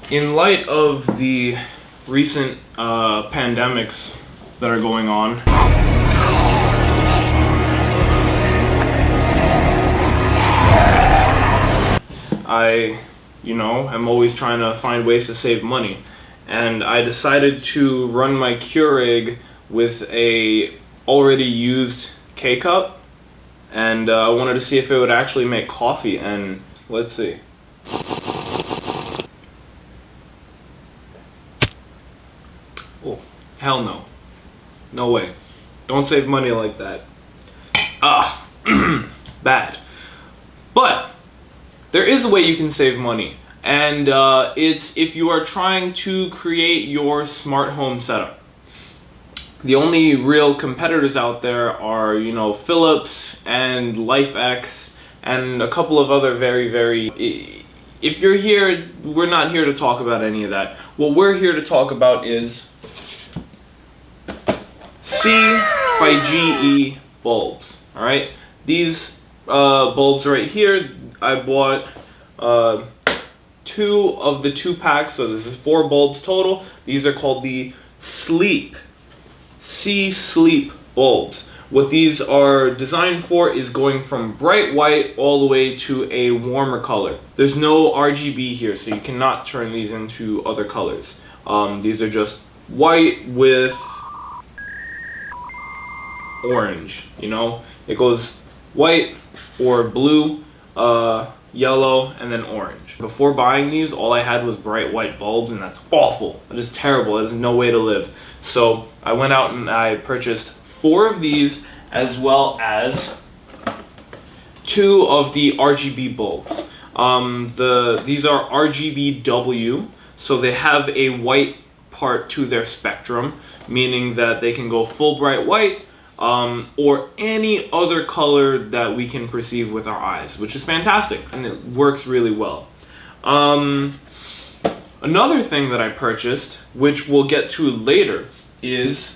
In light of the recent pandemics that are going on, I, am always trying to find ways to save money. And I decided to run my Keurig with a already used K-Cup. And I wanted to see if it would actually make coffee, and let's see. Oh, hell no. No way. Don't save money like that. Bad. But there is a way you can save money, and it's if you are trying to create your smart home setup. The only real competitors out there are, Philips and LifeX and a couple of other very... If you're here, we're not here to talk about any of that. What we're here to talk about is C by GE bulbs, alright? These bulbs right here, I bought 2 of the 2 packs, so this is 4 bulbs total. These are called the C Sleep bulbs. What these are designed for is going from bright white all the way to a warmer color. There's no RGB here, so you cannot turn these into other colors. These are just white with orange, It goes white or blue, yellow, and then orange. Before buying these, all I had was bright white bulbs, and that's awful. That is terrible. That is no way to live. So I went out and I purchased 4 of these, as well as 2 of the RGB bulbs. These are RGBW, so they have a white part to their spectrum, meaning that they can go full bright white, or any other color that we can perceive with our eyes, which is fantastic, and it works really well. Another thing that I purchased, which we'll get to later, is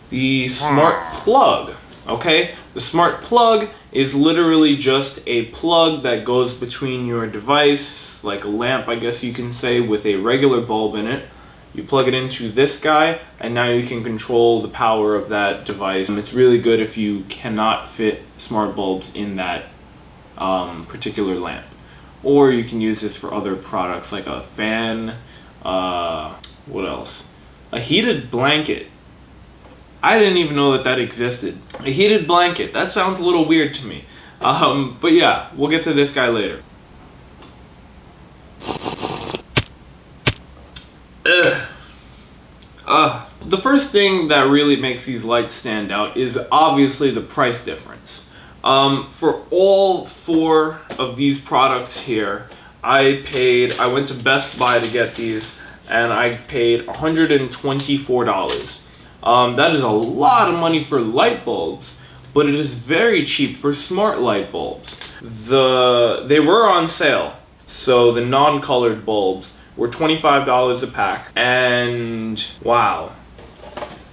the smart plug. Okay? The smart plug is literally just a plug that goes between your device, like a lamp, I guess you can say, with a regular bulb in it. You plug it into this guy, and now you can control the power of that device. It's really good if you cannot fit smart bulbs in that particular lamp. Or you can use this for other products like a fan, what else? A heated blanket. I didn't even know that that existed. A heated blanket, that sounds a little weird to me. But yeah, we'll get to this guy later. The first thing that really makes these lights stand out is obviously the price difference. For all 4 of these products here, I went to Best Buy to get these, and I paid $124. That is a lot of money for light bulbs, but it is very cheap for smart light bulbs. They were on sale, so the non-colored bulbs were $25 a pack, and wow.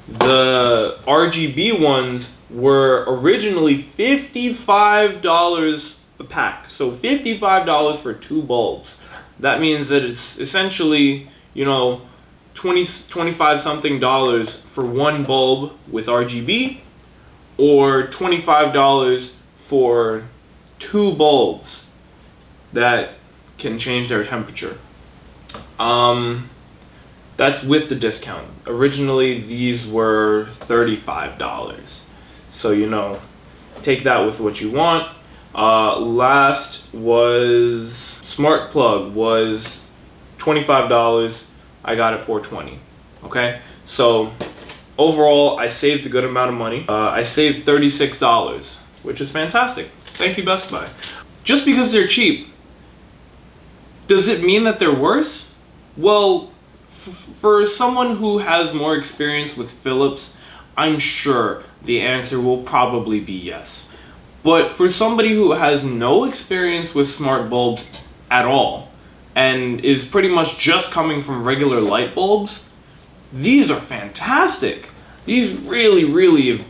The RGB ones were originally $55 a pack, so $55 for 2 bulbs. That means that it's essentially, $25 something for 1 bulb with RGB, or $25 for 2 bulbs that can change their temperature. That's with the discount. Originally, these were $35. So, take that with what you want. Last was Smart Plug was $25. I got it for $20. Okay? So, overall, I saved a good amount of money. I saved $36, which is fantastic. Thank you, Best Buy. Just because they're cheap, does it mean that they're worse? Well, for someone who has more experience with Philips, I'm sure the answer will probably be yes. But for somebody who has no experience with smart bulbs at all, and is pretty much just coming from regular light bulbs, these are fantastic. These really have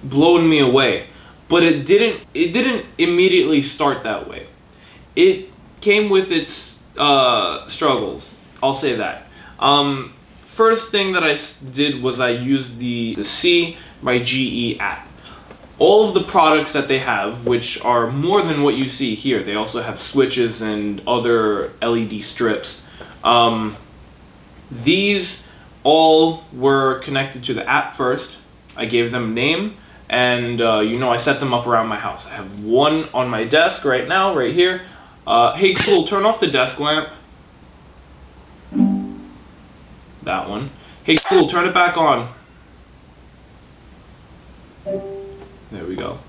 blown me away. But it didn't immediately start that way. It came with its struggles. I'll say that. First thing that I did was I used the See by GE app. All of the products that they have, which are more than what you see here, they also have switches and other LED strips. These all were connected to the app first. I gave them a name, and I set them up around my house. I have one on my desk right now, right here. Hey Google, turn off the desk lamp. That one. Hey Google, turn it back on. There we go.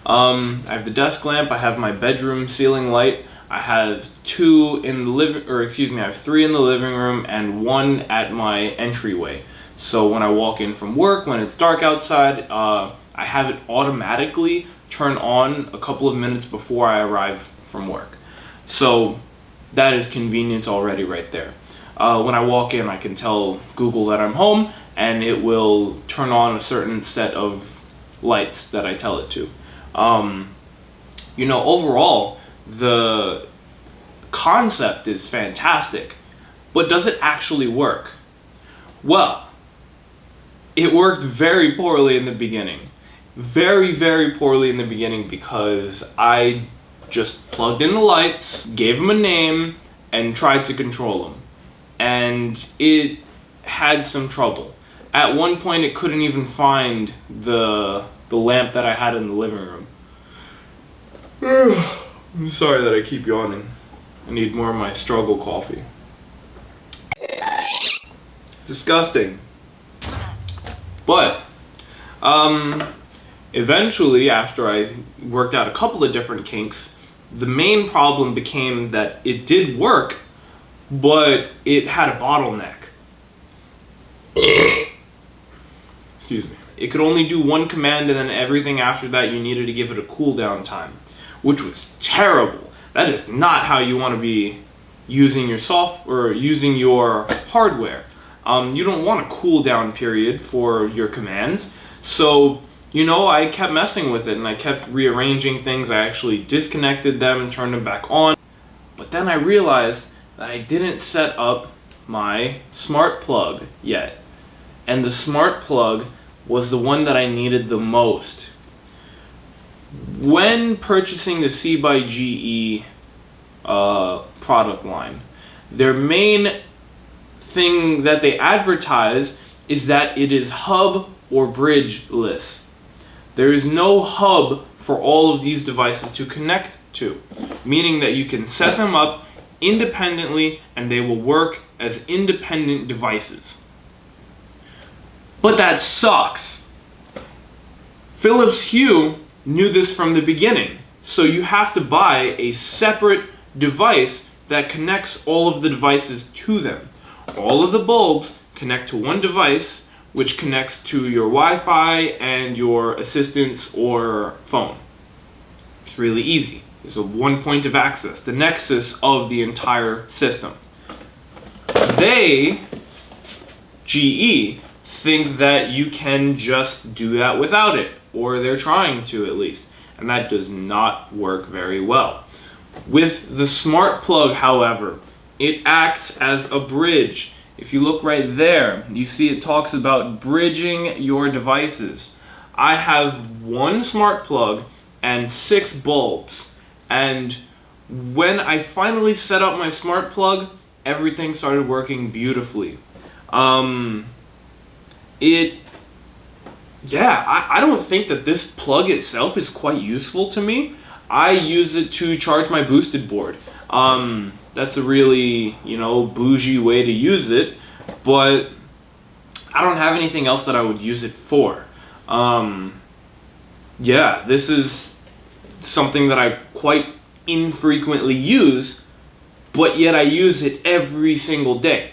I have the desk lamp. I have my bedroom ceiling light. I have two in the I have three in the living room and one at my entryway. So when I walk in from work, when it's dark outside, I have it automatically turn on a couple of minutes before I arrive from work. So that is convenience already right there. When I walk in, I can tell Google that I'm home, and it will turn on a certain set of lights that I tell it to. Overall, the concept is fantastic, but does it actually work? Well, it worked very poorly in the beginning. Very, very poorly in the beginning because I just plugged in the lights, gave them a name, and tried to control them. And it had some trouble. At one point, it couldn't even find the lamp that I had in the living room. I'm sorry that I keep yawning. I need more of my struggle coffee. Disgusting. But, eventually, after I worked out a couple of different kinks, the main problem became that it did work, but it had a bottleneck. Excuse me. It could only do one command, and then everything after that you needed to give it a cooldown time, which was terrible. That is not how you want to be using your software, using your hardware. You don't want a cooldown period for your commands. So, I kept messing with it and I kept rearranging things. I actually disconnected them and turned them back on. But then I realized that I didn't set up my smart plug yet. And the smart plug was the one that I needed the most. When purchasing the See by GE product line, their main thing that they advertise is that it is hub or bridgeless. There is no hub for all of these devices to connect to, meaning that you can set them up independently and they will work as independent devices. But that sucks. Philips Hue knew this from the beginning, so you have to buy a separate device that connects all of the devices to them. All of the bulbs connect to one device, which connects to your Wi-Fi and your assistants or phone. It's really easy. There's a one point of access, the nexus of the entire system. They, GE, think that you can just do that without it, or they're trying to at least, and that does not work very well. With the smart plug, however, it acts as a bridge. If you look right there, you see it talks about bridging your devices. I have one smart plug and 6 bulbs, and when I finally set up my smart plug, everything started working beautifully. I don't think that this plug itself is quite useful to me. I use it to charge my boosted board. That's a really, bougie way to use it, but I don't have anything else that I would use it for. This is something that I quite infrequently use, but yet I use it every single day.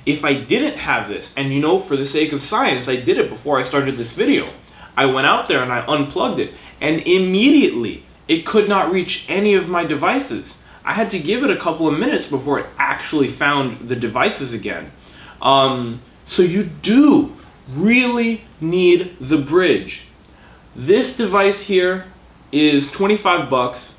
If I didn't have this, and for the sake of science, I did it before I started this video. I went out there and I unplugged it, and immediately it could not reach any of my devices. I had to give it a couple of minutes before it actually found the devices again. So you do really need the bridge. This device here is $25,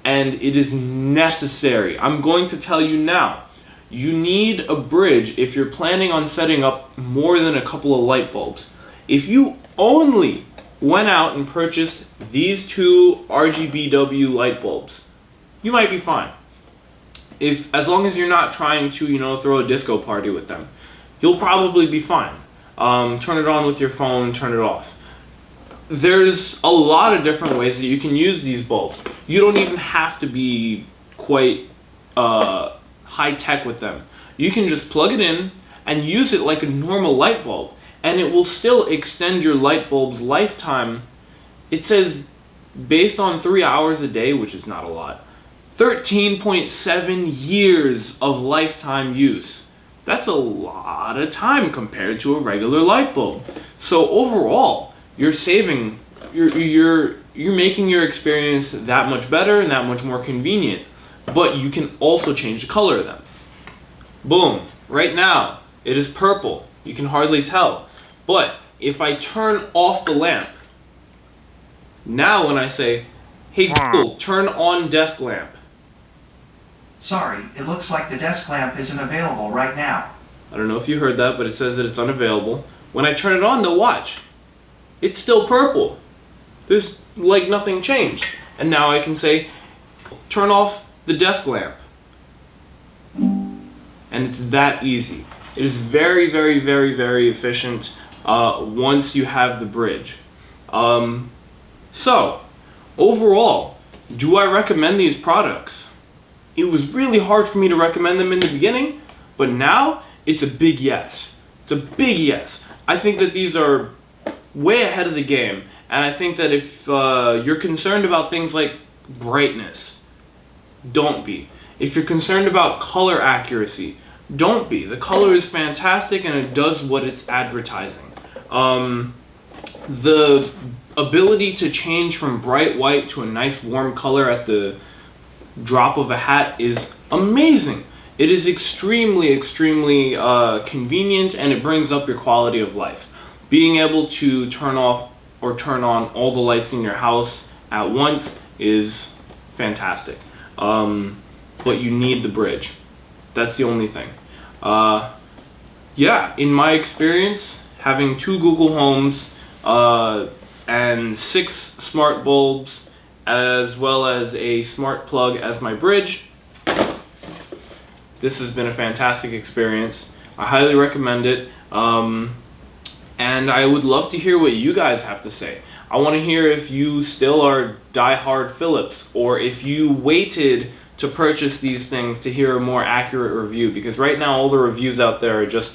and it is necessary. I'm going to tell you now. You need a bridge if you're planning on setting up more than a couple of light bulbs. If you only went out and purchased these two RGBW light bulbs, you might be fine. As long as you're not trying to, throw a disco party with them, you'll probably be fine. Turn it on with your phone, turn it off. There's a lot of different ways that you can use these bulbs. You don't even have to be quite high tech with them. You can just plug it in and use it like a normal light bulb, and it will still extend your light bulb's lifetime. It says based on 3 hours a day, which is not a lot, 13.7 years of lifetime use. That's a lot of time compared to a regular light bulb. So overall, you're saving, you're making your experience that much better and that much more convenient. But you can also change the color of them. Boom. Right now, it is purple. You can hardly tell. But if I turn off the lamp, now when I say, hey Google, turn on desk lamp. Sorry, it looks like the desk lamp isn't available right now. I don't know if you heard that, but it says that it's unavailable. When I turn it on, though, watch. It's still purple. There's like nothing changed. And now I can say, turn off the desk lamp. And it's that easy. It is very, very, very, very efficient once you have the bridge. So, overall, do I recommend these products? It was really hard for me to recommend them in the beginning, but now it's a big yes. It's a big yes. I think that these are way ahead of the game, and I think that if you're concerned about things like brightness, don't be. If you're concerned about color accuracy, don't be. The color is fantastic and it does what it's advertising. The ability to change from bright white to a nice warm color at the drop of a hat is amazing. It is extremely, extremely convenient, and it brings up your quality of life. Being able to turn off or turn on all the lights in your house at once is fantastic. But you need the bridge. That's the only thing. Yeah, in my experience, having 2 Google Homes and 6 smart bulbs, as well as a smart plug as my bridge, this has been a fantastic experience. I highly recommend it. And I would love to hear what you guys have to say. I want to hear if you still are diehard Philips, or if you waited to purchase these things to hear a more accurate review, because right now all the reviews out there are just,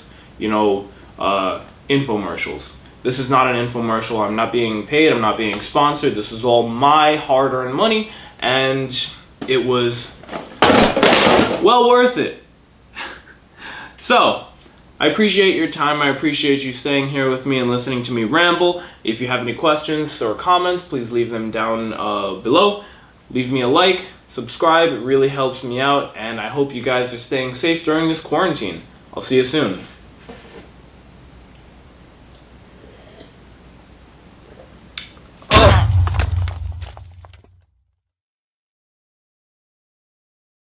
infomercials. This is not an infomercial. I'm not being paid. I'm not being sponsored. This is all my hard-earned money, and it was well worth it. So, I appreciate your time. I appreciate you staying here with me and listening to me ramble. If you have any questions or comments, please leave them down below. Leave me a like, subscribe. It really helps me out, and I hope you guys are staying safe during this quarantine. I'll see you soon.